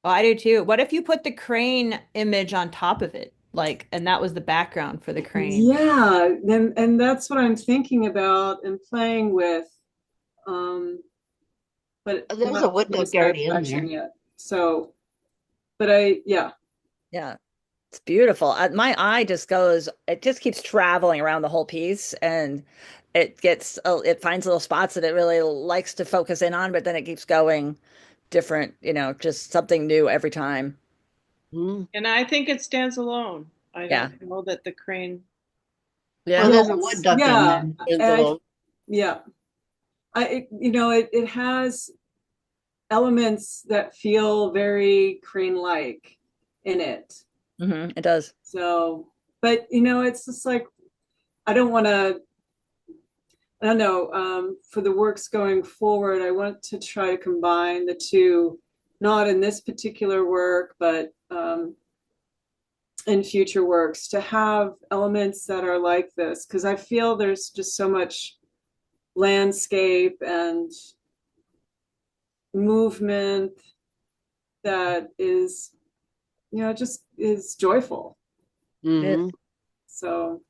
Oh, I do too. What if you put the crane image on top of it? Like, and that was the background for the crane. Yeah, then and that's what I'm thinking about and playing with. But There's not a wood duck close already in abstraction there. yet. So, but Yeah, it's beautiful. My eye just goes, it just keeps traveling around the whole piece, and it finds little spots that it really likes to focus in on, but then it keeps going different, just something new every time. Mm. And I think it stands alone. I Yeah. don't know that the crane. Well, Yeah, there's a wood duck in yeah, there. it's and alone. yeah, it has elements that feel very crane-like in it. It does. So, but it's just like I don't want to. I don't know. For the works going forward, I want to try to combine the two, not in this particular work, but in future works, to have elements that are like this, because I feel there's just so much landscape and movement that is, just is joyful. Hmm. So,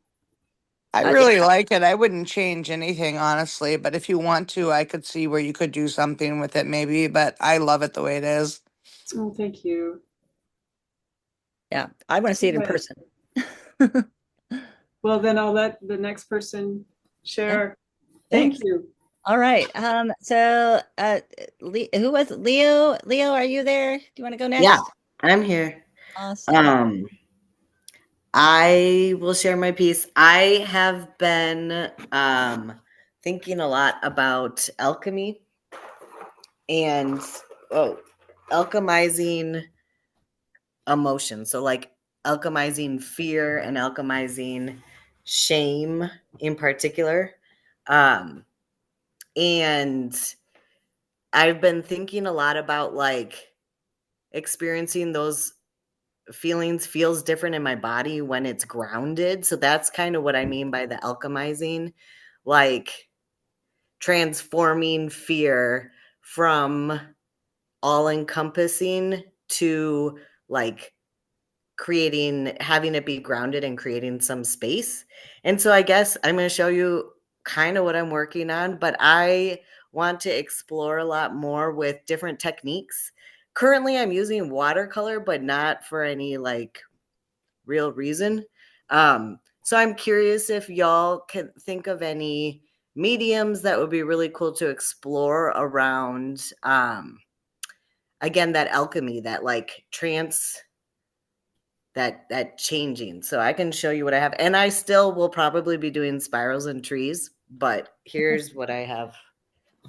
I Yeah. really like it. I wouldn't change anything, honestly. But if you want to, I could see where you could do something with it, maybe. But I love it the way it is. oh, thank you. Yeah, I want to see it in Right. person. Well, then I'll let the next person share. Thank Thanks. you. All right. So who was Leo? Leo, are you there? Do you want to go next? Yeah, I'm here. Awesome. I will share my piece. I have been thinking a lot about alchemy and alchemizing emotion. So like alchemizing fear and alchemizing shame in particular. And I've been thinking a lot about like experiencing those feels different in my body when it's grounded. So that's kind of what I mean by the alchemizing, like transforming fear from all encompassing to like having it be grounded and creating some space. And so I guess I'm going to show you kind of what I'm working on, but I want to explore a lot more with different techniques. Currently, I'm using watercolor, but not for any like real reason. So I'm curious if y'all can think of any mediums that would be really cool to explore around, again, that alchemy, that like that changing. So I can show you what I have. And I still will probably be doing spirals and trees, but here's what I have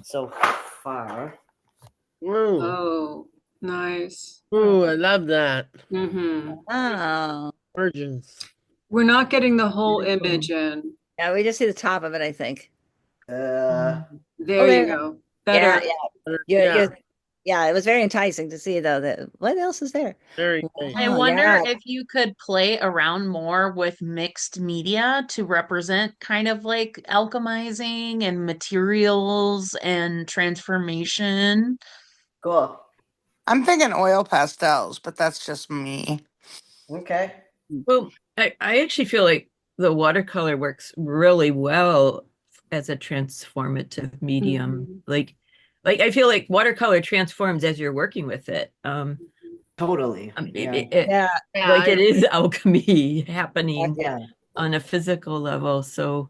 so far. Ooh, Oh, nice. ooh, I love that. Mm-hmm. Oh, Virgins. We're not getting the whole Beautiful. image in. yeah, we just see the top of it, I think. Uh, There there you you go. Yeah, Better. yeah. Yeah, it was very enticing to see though that what else is there? Very nice. I Oh, wonder yeah. if you could play around more with mixed media to represent kind of like alchemizing and materials and transformation. cool. I'm thinking oil pastels, but that's just me. Okay. Well, I actually feel like the watercolor works really well as a transformative medium. Mhm. Like I feel like watercolor transforms as you're working with it. Totally. Yeah. Yeah, Yeah, Like it is alchemy happening Yeah. on a physical level. So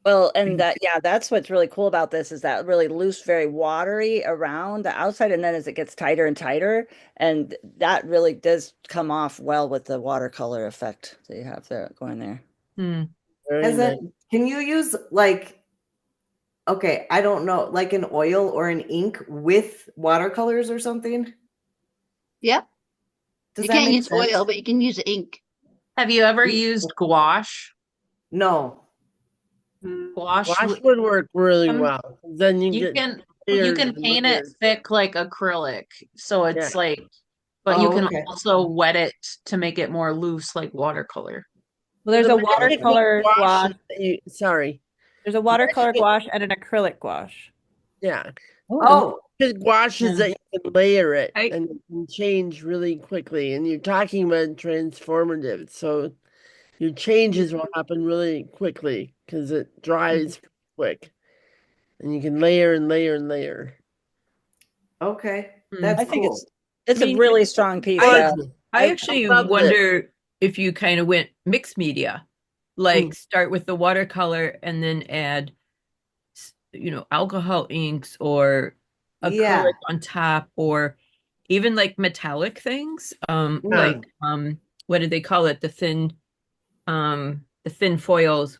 well, and that's what's really cool about this is that really loose, very watery around the outside, and then as it gets tighter and tighter, and that really does come off well with the watercolor effect that you have there going there. Very As nice. in, can you use like, okay, I don't know, like an oil or an ink with watercolors or something? Yep. Does You that can't make use sense? oil, but you can use ink. have you ever used gouache? No. Gouache, Wash would work really um, well. Then you you get can layers and paint it layers. thick like acrylic, so Yeah. it's like, but you Oh, can okay. also wet it to make it more loose like watercolor. Well, there's The a magic with watercolor gouache. gouache that sorry. There's a The watercolor magic with- gouache and an acrylic gouache. yeah. Oh, Because gouache is that you can layer it I and it can change really quickly. And you're talking about transformative. So your changes will happen really quickly because it dries quick. And you can layer and layer and layer. okay. Hmm. That's I think cool. it's I a mean, really strong piece, I though. I actually loved it. wonder if you kind of went mixed media, like Mm. start with the watercolor and then add, alcohol inks or Yeah. acrylic on top, or even like metallic things. Yeah. What do they call it? The thin foils.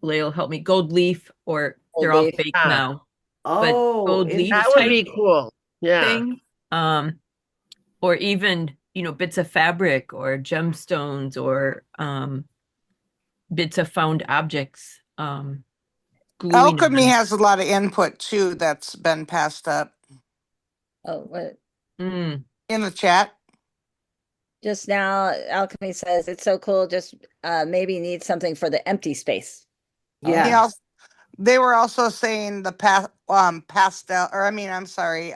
Lay'll help me. Gold leaf, or Gold they're all leaf. fake Yeah. now, but Oh, gold leaf That would interesting. type be cool. Yeah. thing. Or even, bits of fabric or gemstones or bits of found objects, gluing Alchemy on. has a lot of input too that's been passed up Oh, what? Mm. in the chat. Just now, Alchemy says it's so cool. Just maybe need something for the empty space. He Yeah. also, they were also saying the pastel, or I mean, I'm sorry,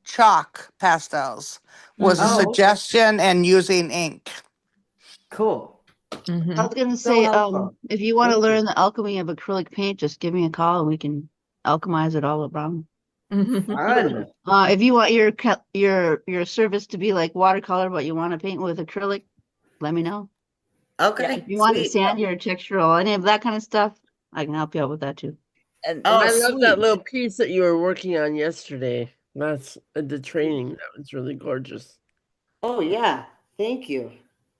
chalk pastels was a Mhm. Oh, okay. suggestion, and using ink. Cool. I Mhm. was gonna So say, helpful. if you want to Thank you. learn the alchemy of acrylic paint, just give me a call and we can alchemize it all around. Fun. If you want your service to be like watercolor, but you want to paint with acrylic, let me know. Okay, If you want it sweet. sandy or textural, any of that kind of stuff, I can help you out with that too. And Oh, I love that sweet. little piece that you were working on yesterday. That's the training. That was really gorgeous. Oh, yeah. Thank you.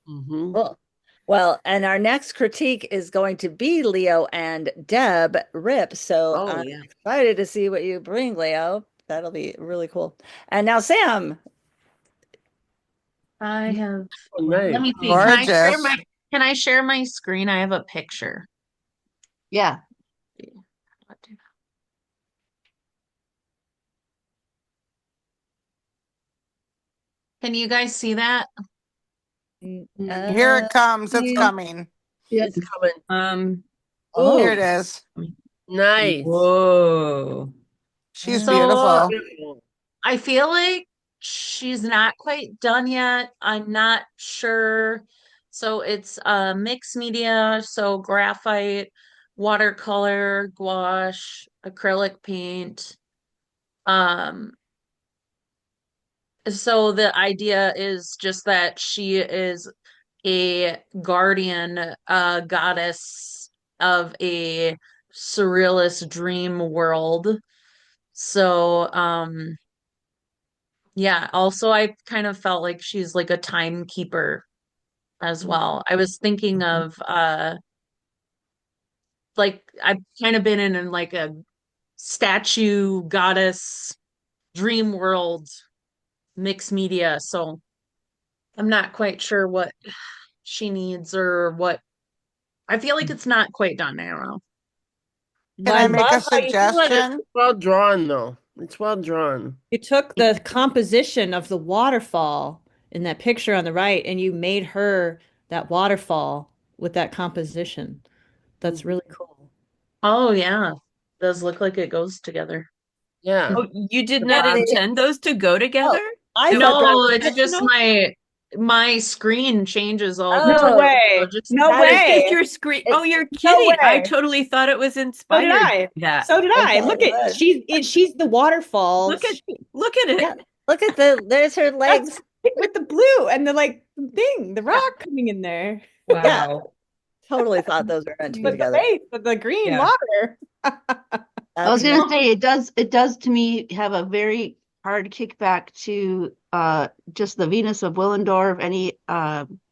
Mm-hmm. cool. Well, and our next critique is going to be Leo and Deb Rip. So Oh, I'm yeah. excited to see what you bring, Leo. That'll be really cool. And now, Sam. I have, Oh, let nice. me see. Gorgeous. Can I share my screen? I have a picture. Yeah. Can you guys see that? Here it comes. It's Yeah. coming. It's coming. Here Oh, it is. Nice. Whoa. She's So beautiful. Beautiful. I feel like she's not quite done yet. I'm not sure. So it's mixed media, so graphite, watercolor, gouache, acrylic paint. Um, so the idea is just that she is a guardian, goddess of a surrealist dream world. So, yeah, also I kind of felt like she's like a timekeeper as well. I was thinking of like I've kind of been in like a statue goddess dream world mixed media, so I'm not quite sure what she needs or what. I feel like it's not quite done, I don't know. Can Well, I I make a love how you do it. suggestion? Well drawn, though. It's well drawn. You took the composition of the waterfall in that picture on the right and you made her that waterfall with that composition. That's really cool. Oh yeah, does look like it goes together. Yeah. Oh, you did not Yeah, intend those to go together? oh, I It thought was that No, was it's just intentional? my screen changes all the No oh, time. So way. just No Oh, it's just way. your screen. it, Oh, you're No kidding. I way. totally thought it was So did inspired by I. that. So did I I. thought Look it at was. she's the waterfall. Look at it. Yeah, look at there's her legs. That's with the blue and the like thing, the rock coming in there. Yeah, Wow. totally thought those were meant to be But the together. base with the green Yeah. water. I was Okay. gonna say it does to me have a very hard kickback to just the Venus of Willendorf, any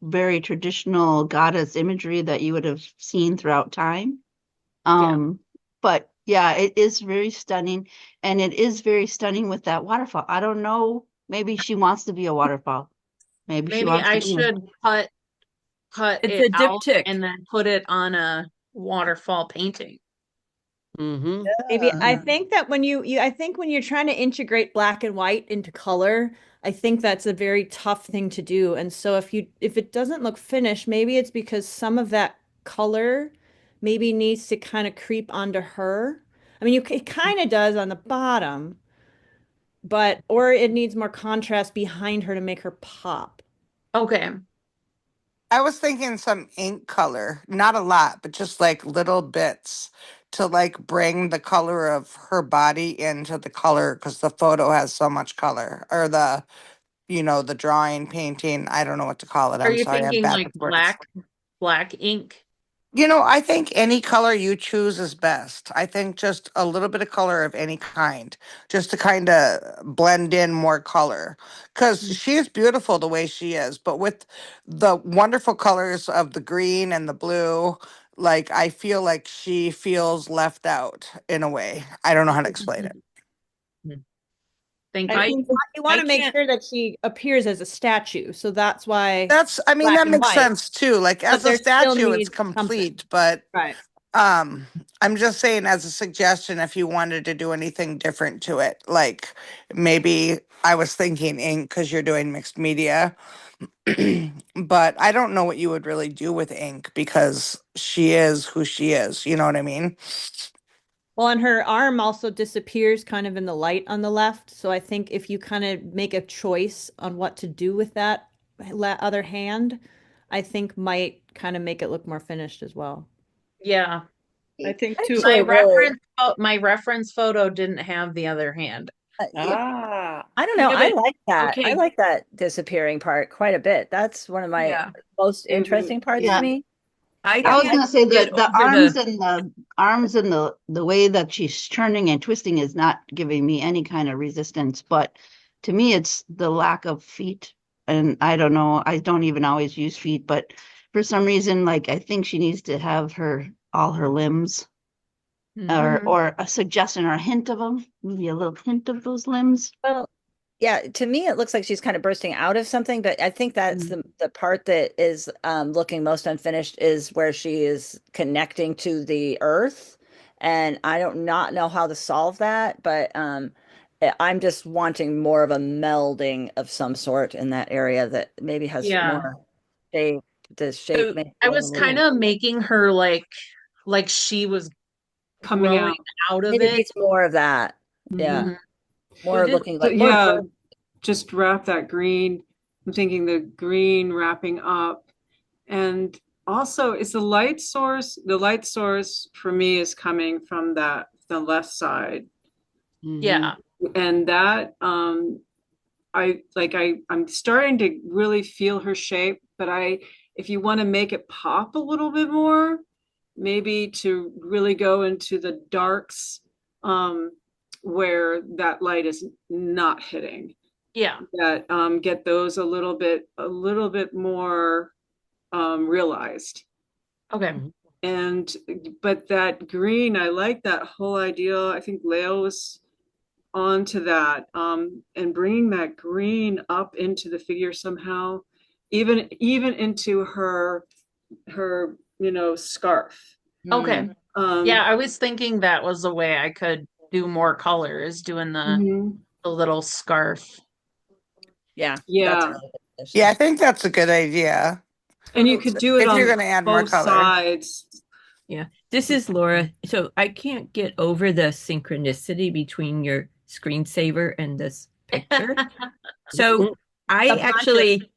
very traditional goddess imagery that you would have seen throughout time. But yeah, it is very stunning, and it is very stunning with that waterfall. I don't know, maybe she wants to be a waterfall. Maybe she maybe wants to I be one. should cut It's it a out diptych. and then put it on a waterfall painting. Mm-hmm. Maybe I Yeah. think that I think when you're trying to integrate black and white into color, I think that's a very tough thing to do. And so if it doesn't look finished, maybe it's because some of that color maybe needs to kind of creep onto her. I mean, it kind of does on the bottom, but or it needs more contrast behind her to make her pop. Okay. I was thinking some ink color, not a lot, but just like little bits to like bring the color of her body into the color because the photo has so much color, or the drawing, painting. I don't know what to call it. Are I'm you sorry, I'm thinking bad like with words. black ink? I think any color you choose is best. I think just a little bit of color of any kind, just to kind of blend in more color. Because she is beautiful the way she is, but with the wonderful colors of the green and the blue, like I feel like she feels left out in a way. I don't know how to explain it. Thank I you. mean, you I want to make can't. sure that she appears as a statue, so that's why I mean, black that and makes white. sense too. Like But as a there still statue, it's needs something. complete, but Right. I'm just saying as a suggestion if you wanted to do anything different to it. Like maybe I was thinking ink because you're doing mixed media. But I don't know what you would really do with ink because she is who she is. You know what I mean? Well, and her arm also disappears kind of in the light on the left. So I think if you kind of make a choice on what to do with that other hand, I think might kind of make it look more finished as well. Yeah. I think too. Actually, really, My reference photo didn't have the other hand. yeah, Ah, I don't know. Yeah, I but like that. I okay. like that disappearing part quite a bit. That's one of my Yeah. most maybe. interesting parts to Yeah. me. I I was Yeah. can't gonna say get that the over the. arms and the way that she's turning and twisting is not giving me any kind of resistance. But to me, it's the lack of feet. And I don't know, I don't even always use feet, but for some reason, like I think she needs to have all her limbs Mhm. or a suggestion or a hint of them, maybe a little hint of those limbs. Well, yeah, to me it looks like she's kind of bursting out of something, but I think that's Mm. the part that is looking most unfinished is where she is connecting to the earth. And I don't not know how to solve that, but I'm just wanting more of a melding of some sort in that area that maybe has Yeah. more shape. The shape So may I be a was little, kind of making her like she was Coming growing out. out of maybe it. needs more of that. Yeah, Mhm. Mhm. so more this looking So like more yeah, bird. just wrap that green. I'm thinking the green wrapping up. And also, is the light source for me is coming from the left side. Mm-hmm. Yeah. And that I'm starting to really feel her shape, but if you want to make it pop a little bit more, maybe to really go into the darks, where that light is not hitting, Yeah. that get those a little bit more realized. Okay. And but that green, I like that whole idea. I think Layl was onto that, and bringing that green up into the figure somehow, even into her scarf. Okay. Yeah, Um, I was thinking that was a way I could do more color is doing mhm. the little scarf. Yeah, that's a Yeah, really good Yeah, addition. I think that's a good idea. and you could do it If you're on going to add more both color. sides. Yeah, this is Laura. So I can't get over the synchronicity between your screensaver and this picture. So I Subconscious. actually,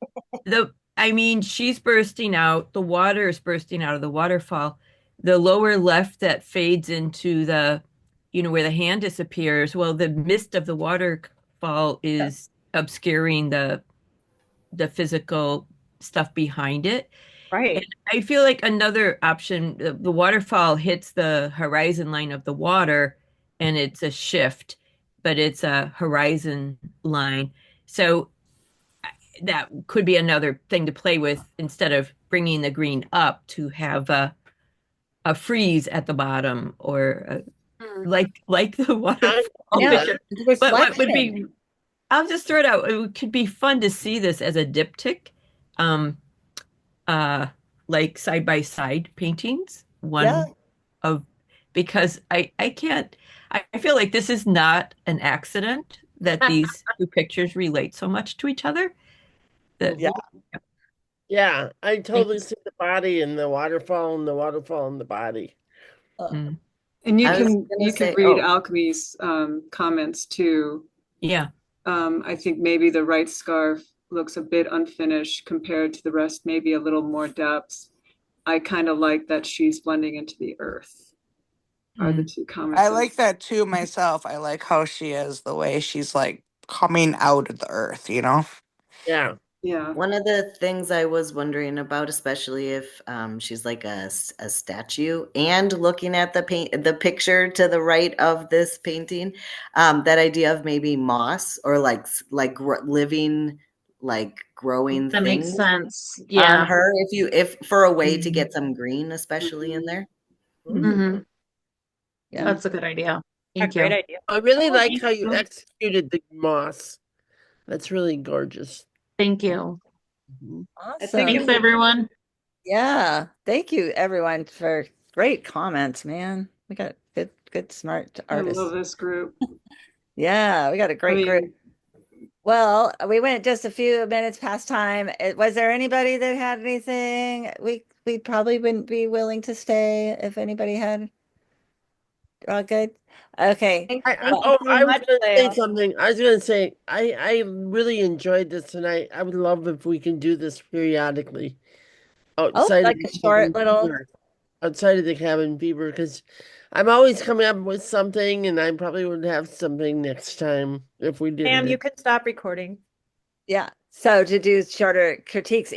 I mean, she's bursting out, the water is bursting out of the waterfall. The lower left that fades into where the hand disappears. Well, the mist of the waterfall is obscuring the physical stuff behind it. And Right. I feel like another option, the waterfall hits the horizon line of the water and it's a shift, but it's a horizon line. So that could be another thing to play with instead of bringing the green up to have a freeze at the bottom or Mm. like the waterfall Yeah, picture. But what would reflection. be, I'll just throw it out. It could be fun to see this as a diptych. Um, uh, like side by side paintings. Yeah. One of because I can't I feel like this is not an accident that these two pictures relate so much to each other. That Yeah. Yeah, I thank totally you. see the body and the waterfall and the waterfall and the body. Mm, And I was gonna you can say, read oh, Alchemy's comments too. yeah. I think maybe the right scarf looks a bit unfinished compared to the rest, maybe a little more depth. I kind of like that she's blending into the earth, are the Mm. two comments. I like that too myself. I like how she is, the way she's like coming out of the earth, you know? Yeah. Yeah. one of the things I was wondering about, especially if she's like a statue, and looking at the picture to the right of this painting, that idea of maybe moss or living, like growing That makes things sense. on Yeah. her, if for a way to Mm. get some green, especially in there. Hmm. Yeah. That's a good idea. A Thank great you. idea. I really Oh, like thank how you you. executed the moss. That's really gorgeous. Thank you. Mhm. I think Awesome. Thanks, everyone. Yeah. Thank you everyone for great comments, man. We got good, smart I love artists. this group. Yeah, we got a I great group. mean, Well, we went just a few minutes past time. Was there anybody that had anything? We probably wouldn't be willing to stay if anybody had. All good. Okay. Thank Well, you so I was much, going to say Leah. something. I was going to say, I really enjoyed this tonight. I would love if we can do this periodically oh, outside of like the a short cabin little. fever. Outside of the cabin fever, because I'm always coming up with something, and I probably would have something next time if we did Sam, you it. can stop recording. Yeah. So to do shorter critiques